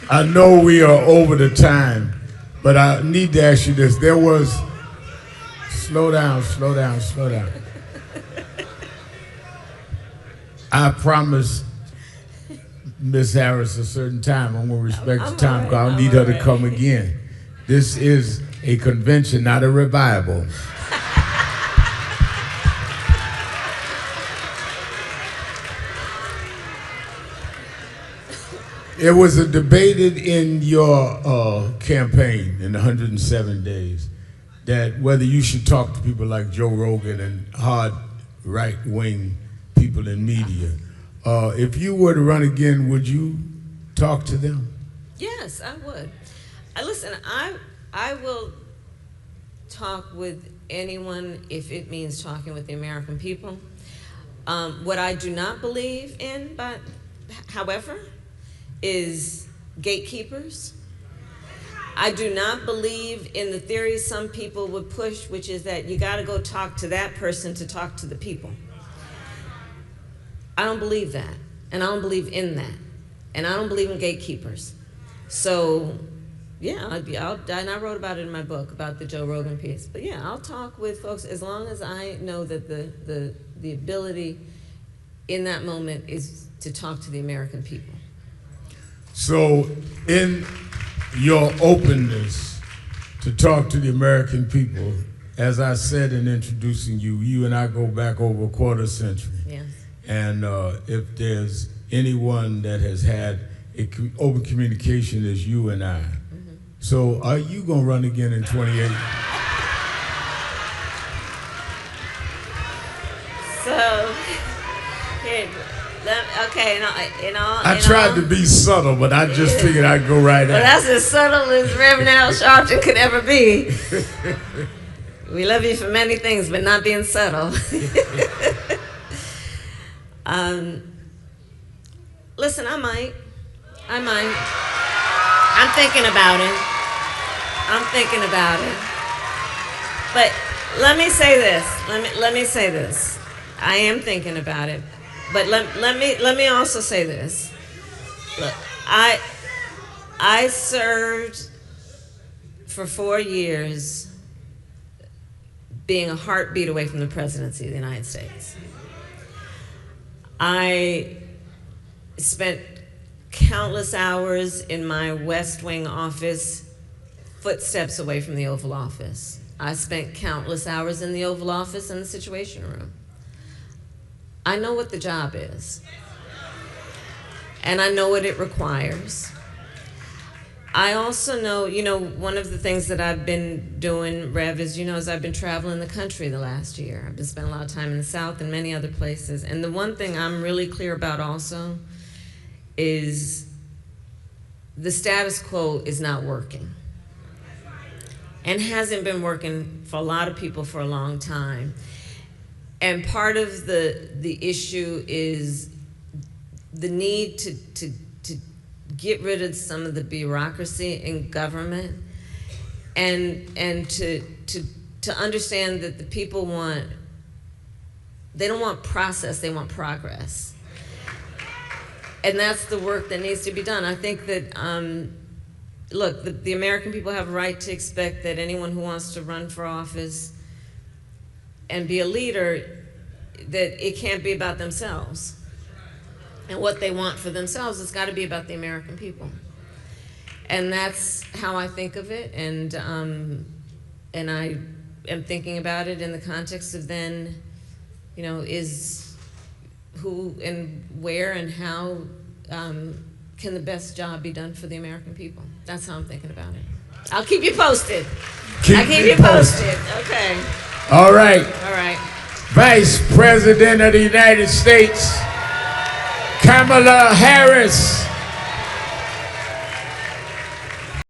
I know we are over the time, but I need to ask you this. There was, slow down. I promised Miss Harris a certain time. I'm going to respect the time because I need her to come again. This is a convention, not a revival. It was debated in your campaign in 107 days that whether you should talk to people like Joe Rogan and hard right-wing people in media. If you were to run again, would you talk to them? Yes, I would. Listen, I will talk with anyone if it means talking with the American people. What I do not believe in, but however, is gatekeepers. I do not believe in the theory some people would push, which is that you got to go talk to that person to talk to the people. I don't believe that, and I don't believe in that, and I don't believe in gatekeepers. So, yeah, and I wrote about it in my book about the Joe Rogan piece. But yeah, I'll talk with folks as long as I know that the ability in that moment is to talk to the American people. So, in your openness to talk to the American people, as I said in introducing you, you and I go back over a quarter century. Yes. And if there's anyone that has had open communication, is you and I. Mm-hmm. So, are you going to run again in 28? So, okay, I tried to be subtle, but I just figured I'd go right at it. Well, that's as subtle as Reverend Al Sharpton could ever be. We love you for many things, but not being subtle. Listen, I might. I'm thinking about it. But let me say this. I am thinking about it. But let me also say this. Look, I served for 4 years being a heartbeat away from the presidency of the United States. I spent countless hours in my West Wing office, footsteps away from the Oval Office. I spent countless hours in the Oval Office in the Situation Room. I know what the job is, and I know what it requires. I also know, one of the things that I've been doing, Rev, is I've been traveling the country the last year. I've been spending a lot of time in the South and many other places. And the one thing I'm really clear about also is the status quo is not working and hasn't been working for a lot of people for a long time. And part of the issue is the need to get rid of some of the bureaucracy in government and to understand that the people they don't want process, they want progress. And that's the work that needs to be done. I think that, look, the American people have a right to expect that anyone who wants to run for office and be a leader, that it can't be about themselves. And what they want for themselves, it's got to be about the American people. And that's how I think of it. And I am thinking about it in the context of then, is who and where and how can the best job be done for the American people. That's how I'm thinking about it. I'll keep you posted. I'll keep you posted. Okay. All right. All right. Vice President of the United States, Kamala Harris.